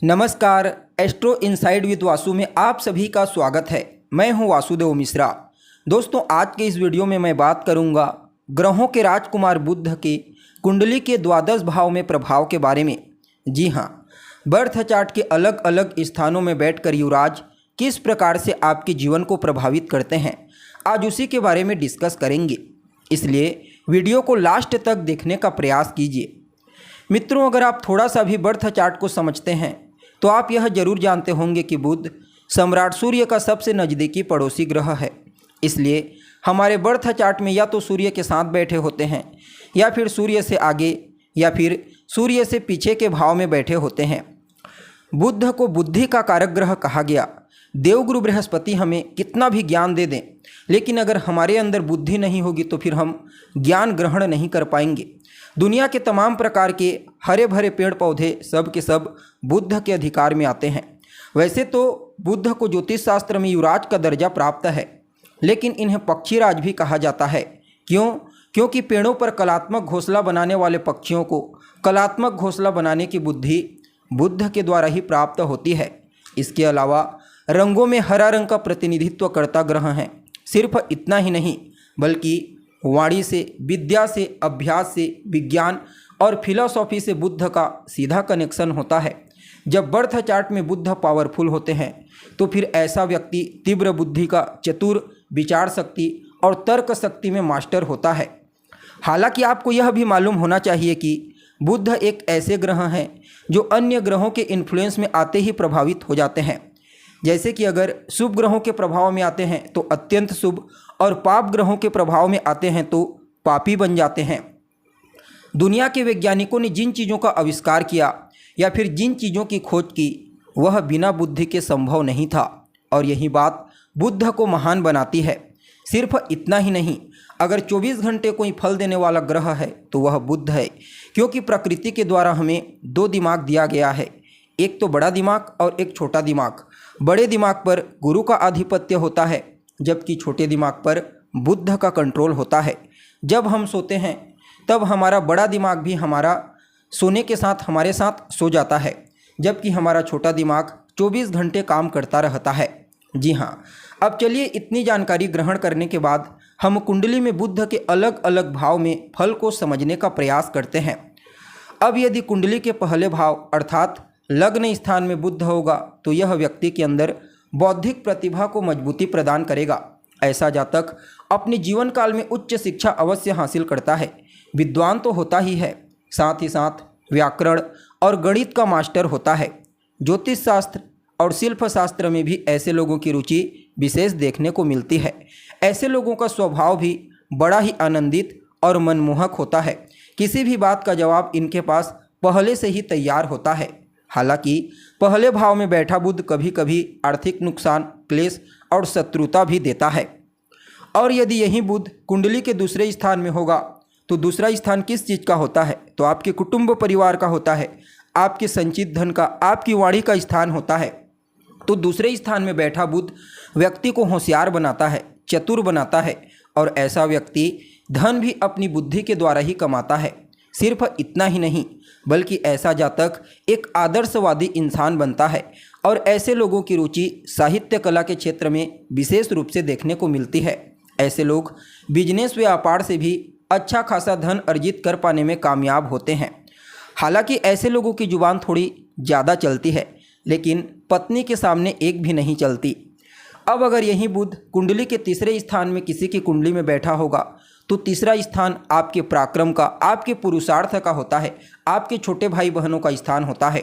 नमस्कार। Astro inside with Vasu में आप सभी का स्वागत है। मैं हूं वासुदेव मिश्रा। दोस्तों, आज के इस वीडियो में मैं बात करूंगा ग्रहों के राजकुमार बुध के कुंडली के द्वादश भाव में प्रभाव के बारे में। जी हां, बर्थ चार्ट के अलग अलग स्थानों में बैठकर युवराज किस प्रकार से आपके जीवन को प्रभावित करते हैं, आज उसी के बारे में डिस्कस करेंगे। इसलिए वीडियो को लास्ट तक देखने का प्रयास कीजिए। मित्रों, अगर आप थोड़ा सा भी बर्थ चार्ट को समझते हैं तो आप यह जरूर जानते होंगे कि बुध सम्राट सूर्य का सबसे नज़दीकी पड़ोसी ग्रह है। इसलिए हमारे बर्थ चार्ट में या तो सूर्य के साथ बैठे होते हैं, या फिर सूर्य से आगे, या फिर सूर्य से पीछे के भाव में बैठे होते हैं। बुध को बुद्धि का कारक ग्रह कहा गया। देवगुरु बृहस्पति हमें कितना भी ज्ञान दे दें, लेकिन अगर हमारे अंदर बुद्धि नहीं होगी तो फिर हम ज्ञान ग्रहण नहीं कर पाएंगे। दुनिया के तमाम प्रकार के हरे भरे पेड़ पौधे सब के सब बुध के अधिकार में आते हैं। वैसे तो बुध को ज्योतिष शास्त्र में युवराज का दर्जा प्राप्त है, लेकिन इन्हें पक्षीराज भी कहा जाता है। क्योंकि पेड़ों पर कलात्मक घोंसला बनाने वाले पक्षियों को कलात्मक घोंसला बनाने की बुद्धि बुध के द्वारा ही प्राप्त होती है। इसके अलावा रंगों में हरा रंग का प्रतिनिधित्व करता ग्रह है। सिर्फ इतना ही नहीं, बल्कि वाणी से, विद्या से, अभ्यास से, विज्ञान और फिलॉसफी से बुध का सीधा कनेक्शन होता है। जब बर्थ चार्ट में बुध पावरफुल होते हैं तो फिर ऐसा व्यक्ति तीव्र बुद्धि का, चतुर विचार शक्ति और तर्क शक्ति में मास्टर होता है। हालांकि आपको यह भी मालूम होना चाहिए कि बुध एक ऐसे ग्रह हैं जो अन्य ग्रहों के इन्फ्लुएंस में आते ही प्रभावित हो जाते हैं। जैसे कि अगर शुभ ग्रहों के प्रभाव में आते हैं तो अत्यंत शुभ, और पाप ग्रहों के प्रभाव में आते हैं तो पापी बन जाते हैं। दुनिया के वैज्ञानिकों ने जिन चीज़ों का आविष्कार किया या फिर जिन चीज़ों की खोज की, वह बिना बुद्धि के संभव नहीं था, और यही बात बुध को महान बनाती है। सिर्फ इतना ही नहीं, अगर 24 घंटे कोई फल देने वाला ग्रह है तो वह बुध है। क्योंकि प्रकृति के द्वारा हमें दो दिमाग दिया गया है, एक तो बड़ा दिमाग और एक छोटा दिमाग। बड़े दिमाग पर गुरु का आधिपत्य होता है, जबकि छोटे दिमाग पर बुध का कंट्रोल होता है। जब हम सोते हैं तब हमारा बड़ा दिमाग भी हमारा सोने के साथ हमारे साथ सो जाता है, जबकि हमारा छोटा दिमाग 24 घंटे काम करता रहता है। जी हाँ, अब चलिए इतनी जानकारी ग्रहण करने के बाद हम कुंडली में बुध के अलग अलग भाव में फल को समझने का प्रयास करते हैं। अब यदि कुंडली के पहले भाव अर्थात लग्न स्थान में बुध होगा तो यह व्यक्ति के अंदर बौद्धिक प्रतिभा को मजबूती प्रदान करेगा। ऐसा जातक अपने जीवन काल में उच्च शिक्षा अवश्य हासिल करता है। विद्वान तो होता ही है, साथ ही साथ व्याकरण और गणित का मास्टर होता है। ज्योतिष शास्त्र और शिल्प शास्त्र में भी ऐसे लोगों की रुचि विशेष देखने को मिलती है। ऐसे लोगों का स्वभाव भी बड़ा ही आनंदित और मनमोहक होता है। किसी भी बात का जवाब इनके पास पहले से ही तैयार होता है। हालांकि पहले भाव में बैठा बुध कभी कभी आर्थिक नुकसान, क्लेश और शत्रुता भी देता है। और यदि यही बुध कुंडली के दूसरे स्थान में होगा तो दूसरा स्थान किस चीज़ का होता है? तो आपके कुटुंब परिवार का होता है, आपके संचित धन का, आपकी वाणी का स्थान होता है। तो दूसरे स्थान में बैठा बुध व्यक्ति को होशियार बनाता है, चतुर बनाता है, और ऐसा व्यक्ति धन भी अपनी बुद्धि के द्वारा ही कमाता है। सिर्फ इतना ही नहीं, बल्कि ऐसा जातक एक आदर्शवादी इंसान बनता है, और ऐसे लोगों की रुचि साहित्य कला के क्षेत्र में विशेष रूप से देखने को मिलती है। ऐसे लोग बिजनेस व्यापार से भी अच्छा खासा धन अर्जित कर पाने में कामयाब होते हैं। हालांकि ऐसे लोगों की जुबान थोड़ी ज़्यादा चलती है, लेकिन पत्नी के सामने एक भी नहीं चलती। अब अगर यही बुध कुंडली के तीसरे स्थान में किसी की कुंडली में बैठा होगा तो तीसरा स्थान आपके पराक्रम का, आपके पुरुषार्थ का होता है, आपके छोटे भाई बहनों का स्थान होता है।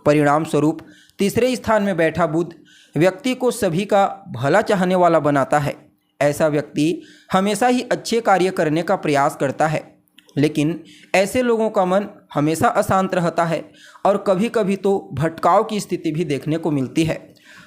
परिणाम स्वरूप तीसरे स्थान में बैठा बुध व्यक्ति को सभी का भला चाहने वाला बनाता है। ऐसा व्यक्ति हमेशा ही अच्छे कार्य करने का प्रयास करता है, लेकिन ऐसे लोगों का मन हमेशा अशांत रहता है और कभी कभी तो भटकाव की स्थिति भी देखने को मिलती है।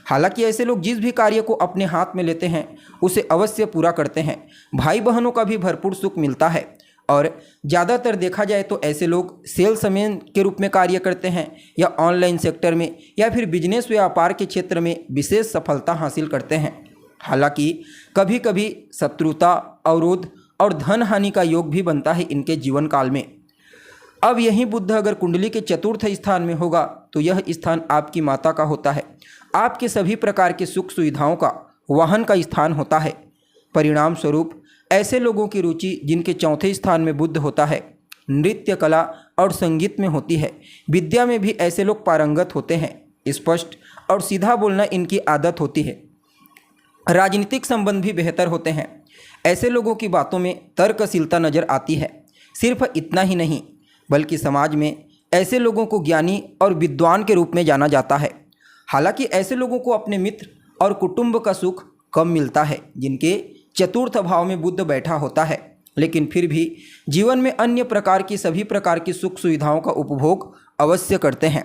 हालांकि ऐसे लोग जिस भी कार्य को अपने हाथ में लेते हैं उसे अवश्य पूरा करते हैं। भाई बहनों का भी भरपूर सुख मिलता है, और ज़्यादातर देखा जाए तो ऐसे लोग सेल्समैन के रूप में कार्य करते हैं, या ऑनलाइन सेक्टर में, या फिर बिजनेस व्यापार के क्षेत्र में विशेष सफलता हासिल करते हैं। हालांकि कभी कभी शत्रुता, अवरोध और धन हानि का योग भी बनता है इनके जीवन काल में। अब यही बुध अगर कुंडली के चतुर्थ स्थान में होगा तो यह स्थान आपकी माता का होता है, आपके सभी प्रकार के सुख सुविधाओं का वाहन का स्थान होता है। परिणाम स्वरूप ऐसे लोगों की रुचि जिनके चौथे स्थान में बुध होता है नृत्य कला और संगीत में होती है। विद्या में भी ऐसे लोग पारंगत होते हैं। स्पष्ट और सीधा बोलना इनकी आदत होती है। राजनीतिक संबंध भी बेहतर होते हैं। ऐसे लोगों की बातों में तर्कशीलता नजर आती है। सिर्फ इतना ही नहीं बल्कि समाज में ऐसे लोगों को ज्ञानी और विद्वान के रूप में जाना जाता है। हालांकि ऐसे लोगों को अपने मित्र और कुटुंब का सुख कम मिलता है जिनके चतुर्थ भाव में बुध बैठा होता है, लेकिन फिर भी जीवन में अन्य प्रकार की सभी प्रकार की सुख सुविधाओं का उपभोग अवश्य करते हैं।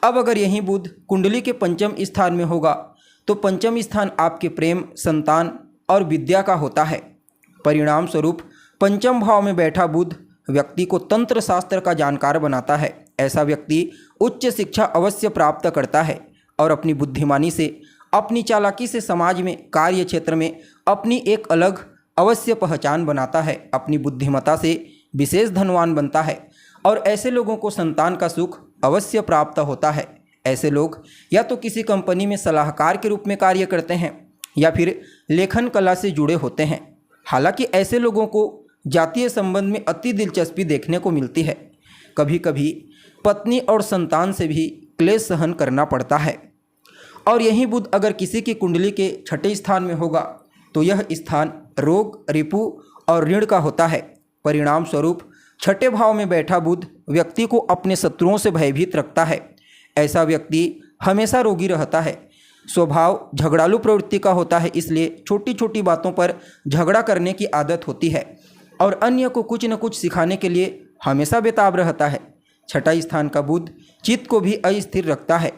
अब अगर यही बुध कुंडली के पंचम स्थान में होगा तो पंचम स्थान आपके प्रेम, संतान और विद्या का होता है। परिणाम स्वरूप पंचम भाव में बैठा बुध व्यक्ति को तंत्र शास्त्र का जानकार बनाता है। ऐसा व्यक्ति उच्च शिक्षा अवश्य प्राप्त करता है और अपनी बुद्धिमानी से, अपनी चालाकी से समाज में, कार्य क्षेत्र में अपनी एक अलग अवश्य पहचान बनाता है। अपनी बुद्धिमत्ता से विशेष धनवान बनता है और ऐसे लोगों को संतान का सुख अवश्य प्राप्त होता है। ऐसे लोग या तो किसी कंपनी में सलाहकार के रूप में कार्य करते हैं या फिर लेखन कला से जुड़े होते हैं। हालांकि ऐसे लोगों को जातीय संबंध में अति दिलचस्पी देखने को मिलती है। कभी कभी पत्नी और संतान से भी क्लेश सहन करना पड़ता है। और यही बुध अगर किसी की कुंडली के छठे स्थान में होगा तो यह स्थान रोग, रिपु और ऋण का होता है। परिणाम स्वरूप छठे भाव में बैठा बुध व्यक्ति को अपने शत्रुओं से भयभीत रखता है। ऐसा व्यक्ति हमेशा रोगी रहता है। स्वभाव झगड़ालू प्रवृत्ति का होता है, इसलिए छोटी छोटी बातों पर झगड़ा करने की आदत होती है और अन्य को कुछ न कुछ सिखाने के लिए हमेशा बेताब रहता है। छठा स्थान का बुध चित्त को भी अस्थिर रखता है।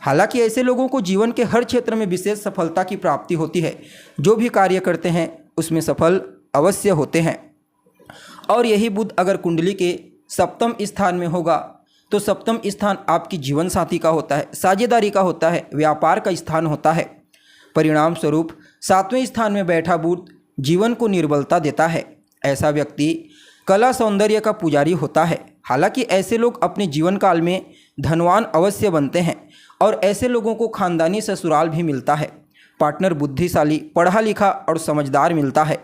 हालांकि ऐसे लोगों को जीवन के हर क्षेत्र में विशेष सफलता की प्राप्ति होती है। जो भी कार्य करते हैं उसमें सफल अवश्य होते हैं। और यही बुध अगर कुंडली के सप्तम स्थान में होगा तो सप्तम स्थान आपकी जीवन साथी का होता है, साझेदारी का होता है, व्यापार का स्थान होता है। परिणाम स्वरूप सातवें स्थान में बैठा बुध जीवन को निर्बलता देता है। ऐसा व्यक्ति कला सौंदर्य का पुजारी होता है। हालांकि ऐसे लोग अपने जीवन काल में धनवान अवश्य बनते हैं और ऐसे लोगों को खानदानी ससुराल भी मिलता है। पार्टनर बुद्धिशाली, पढ़ा लिखा और समझदार मिलता है।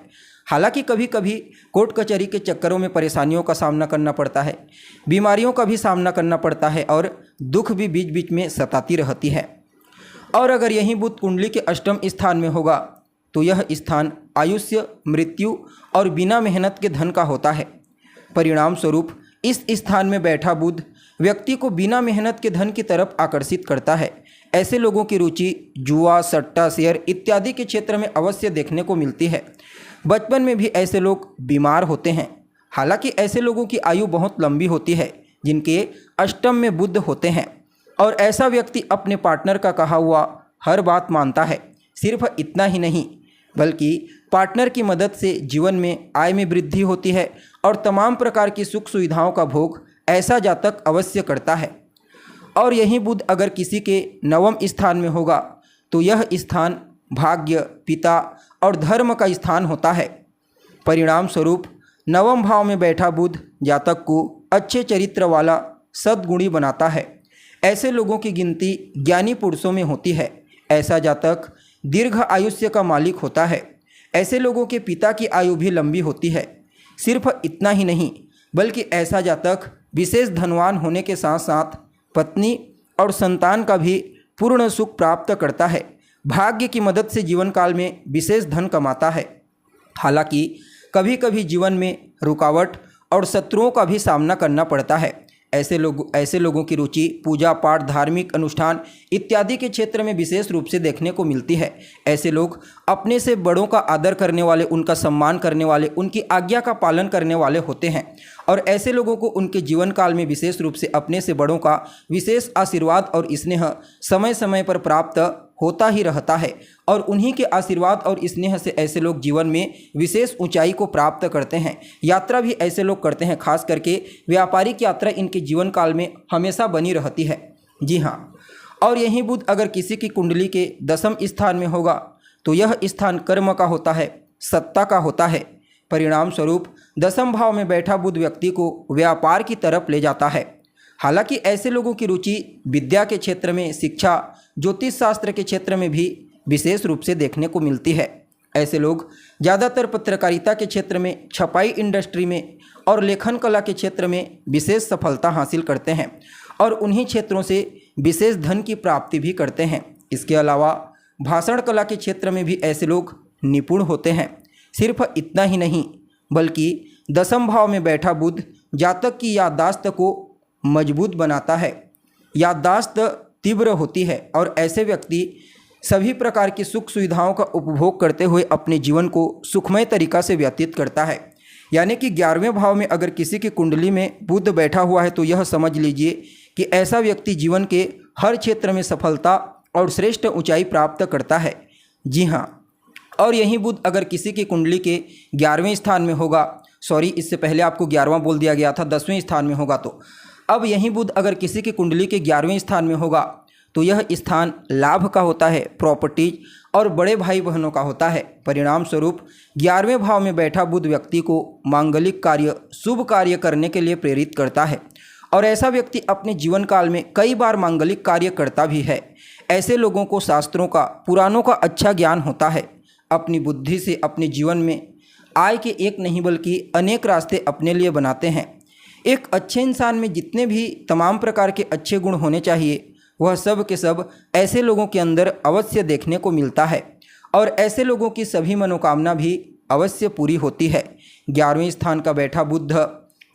हालांकि कभी कभी कोर्ट कचहरी के चक्करों में परेशानियों का सामना करना पड़ता है, बीमारियों का भी सामना करना पड़ता है और दुख भी बीच बीच में सताती रहती है। और अगर यही बुध कुंडली के अष्टम स्थान में होगा तो यह स्थान आयुष्य, मृत्यु और बिना मेहनत के धन का होता है। परिणाम स्वरूप इस स्थान में बैठा बुध व्यक्ति को बिना मेहनत के धन की तरफ आकर्षित करता है। ऐसे लोगों की रुचि जुआ, सट्टा, शेयर इत्यादि के क्षेत्र में अवश्य देखने को मिलती है। बचपन में भी ऐसे लोग बीमार होते हैं। हालांकि ऐसे लोगों की आयु बहुत लंबी होती है जिनके अष्टम में बुध होते हैं और ऐसा व्यक्ति अपने पार्टनर का कहा हुआ हर बात मानता है। सिर्फ इतना ही नहीं बल्कि पार्टनर की मदद से जीवन में आय में वृद्धि होती है और तमाम प्रकार की सुख सुविधाओं का भोग ऐसा जातक अवश्य करता है। और यही बुध अगर किसी के नवम स्थान में होगा तो यह स्थान भाग्य, पिता और धर्म का स्थान होता है। परिणाम स्वरूप नवम भाव में बैठा बुध जातक को अच्छे चरित्र वाला सद्गुणी बनाता है। ऐसे लोगों की गिनती ज्ञानी पुरुषों में होती है। ऐसा जातक दीर्घ आयुष्य का मालिक होता है। ऐसे लोगों के पिता की आयु भी लंबी होती है। सिर्फ इतना ही नहीं बल्कि ऐसा जातक विशेष धनवान होने के साथ साथ पत्नी और संतान का भी पूर्ण सुख प्राप्त करता है। भाग्य की मदद से जीवन काल में विशेष धन कमाता है। हालांकि कभी कभी जीवन में रुकावट और शत्रुओं का भी सामना करना पड़ता है। ऐसे लोगों की रुचि पूजा पाठ, धार्मिक अनुष्ठान इत्यादि के क्षेत्र में विशेष रूप से देखने को मिलती है। ऐसे लोग अपने से बड़ों का आदर करने वाले, उनका सम्मान करने वाले, उनकी आज्ञा का पालन करने वाले होते हैं और ऐसे लोगों को उनके जीवन काल में विशेष रूप से अपने से बड़ों का विशेष आशीर्वाद और स्नेह समय समय पर प्राप्त होता ही रहता है और उन्हीं के आशीर्वाद और स्नेह से ऐसे लोग जीवन में विशेष ऊंचाई को प्राप्त करते हैं। यात्रा भी ऐसे लोग करते हैं, खास करके व्यापारिक यात्रा इनके जीवन काल में हमेशा बनी रहती है। जी हाँ, और यही बुध अगर किसी की कुंडली के दसम स्थान में होगा तो यह स्थान कर्म का होता है, सत्ता का होता है। परिणाम स्वरूप दसम भाव में बैठा बुध व्यक्ति को व्यापार की तरफ ले जाता है। हालांकि ऐसे लोगों की रुचि विद्या के क्षेत्र में, शिक्षा, ज्योतिष शास्त्र के क्षेत्र में भी विशेष रूप से देखने को मिलती है। ऐसे लोग ज़्यादातर पत्रकारिता के क्षेत्र में, छपाई इंडस्ट्री में और लेखन कला के क्षेत्र में विशेष सफलता हासिल करते हैं और उन्हीं क्षेत्रों से विशेष धन की प्राप्ति भी करते हैं। इसके अलावा भाषण कला के क्षेत्र में भी ऐसे लोग निपुण होते हैं। सिर्फ इतना ही नहीं बल्कि दसम भाव में बैठा बुध जातक की याददाश्त को मजबूत बनाता है। याददाश्त तीव्र होती है और ऐसे व्यक्ति सभी प्रकार की सुख सुविधाओं का उपभोग करते हुए अपने जीवन को सुखमय तरीका से व्यतीत करता है। यानी कि 11वें भाव में अगर किसी की कुंडली में बुध बैठा हुआ है तो यह समझ लीजिए कि ऐसा व्यक्ति जीवन के हर क्षेत्र में सफलता और श्रेष्ठ ऊंचाई प्राप्त करता है। जी हाँ, और यही बुध अगर किसी की कुंडली के 11वें स्थान में होगा, इससे पहले आपको 11वां बोल दिया गया था, 10वें स्थान में होगा, तो अब यही बुध अगर किसी की कुंडली के 11वें स्थान में होगा तो यह स्थान लाभ का होता है, प्रॉपर्टीज और बड़े भाई बहनों का होता है। परिणाम स्वरूप 11वें भाव में बैठा बुध व्यक्ति को मांगलिक कार्य, शुभ कार्य करने के लिए प्रेरित करता है और ऐसा व्यक्ति अपने जीवन काल में कई बार मांगलिक कार्य करता भी है। ऐसे लोगों को शास्त्रों का, पुराणों का अच्छा ज्ञान होता है। अपनी बुद्धि से अपने जीवन में आय के एक नहीं बल्कि अनेक रास्ते अपने लिए बनाते हैं। एक अच्छे इंसान में जितने भी तमाम प्रकार के अच्छे गुण होने चाहिए वह सब के सब ऐसे लोगों के अंदर अवश्य देखने को मिलता है और ऐसे लोगों की सभी मनोकामना भी अवश्य पूरी होती है। 11वें स्थान का बैठा बुध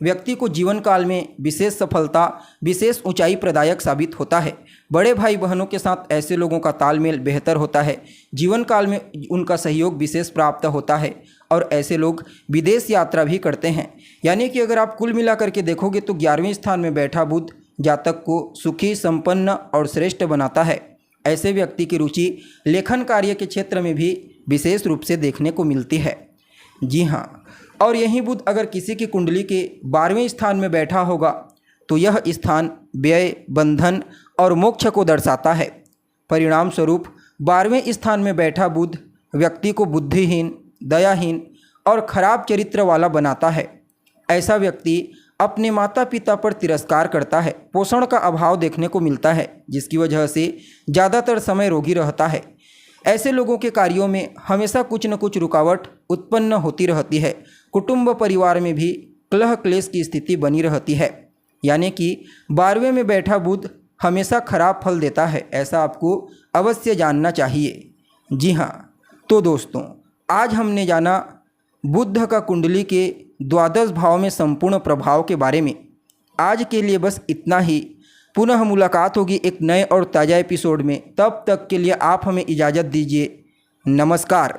व्यक्ति को जीवन काल में विशेष सफलता, विशेष ऊंचाई प्रदायक साबित होता है। बड़े भाई बहनों के साथ ऐसे लोगों का तालमेल बेहतर होता है। जीवन काल में उनका सहयोग विशेष प्राप्त होता है और ऐसे लोग विदेश यात्रा भी करते हैं। यानी कि अगर आप कुल मिलाकर के देखोगे तो 11वें स्थान में बैठा बुध जातक को सुखी, संपन्न और श्रेष्ठ बनाता है। ऐसे व्यक्ति की रुचि लेखन कार्य के क्षेत्र में भी विशेष रूप से देखने को मिलती है। जी हाँ, और यही बुध अगर किसी की कुंडली के 12वें स्थान में बैठा होगा तो यह स्थान व्यय, बंधन और मोक्ष को दर्शाता है। परिणाम स्वरूप 12वें स्थान में बैठा बुध व्यक्ति को बुद्धिहीन, दयाहीन और खराब चरित्र वाला बनाता है। ऐसा व्यक्ति अपने माता पिता पर तिरस्कार करता है, पोषण का अभाव देखने को मिलता है, जिसकी वजह से ज़्यादातर समय रोगी रहता है। ऐसे लोगों के कार्यों में हमेशा कुछ न कुछ रुकावट उत्पन्न होती रहती है। कुटुंब परिवार में भी कलह क्लेश की स्थिति बनी रहती है। यानी कि 12वें में बैठा बुध हमेशा खराब फल देता है, ऐसा आपको अवश्य जानना चाहिए। जी हाँ, तो दोस्तों आज हमने जाना बुध का कुंडली के द्वादश भाव में संपूर्ण प्रभाव के बारे में। आज के लिए बस इतना ही। पुनः मुलाकात होगी एक नए और ताज़ा एपिसोड में। तब तक के लिए आप हमें इजाज़त दीजिए। नमस्कार।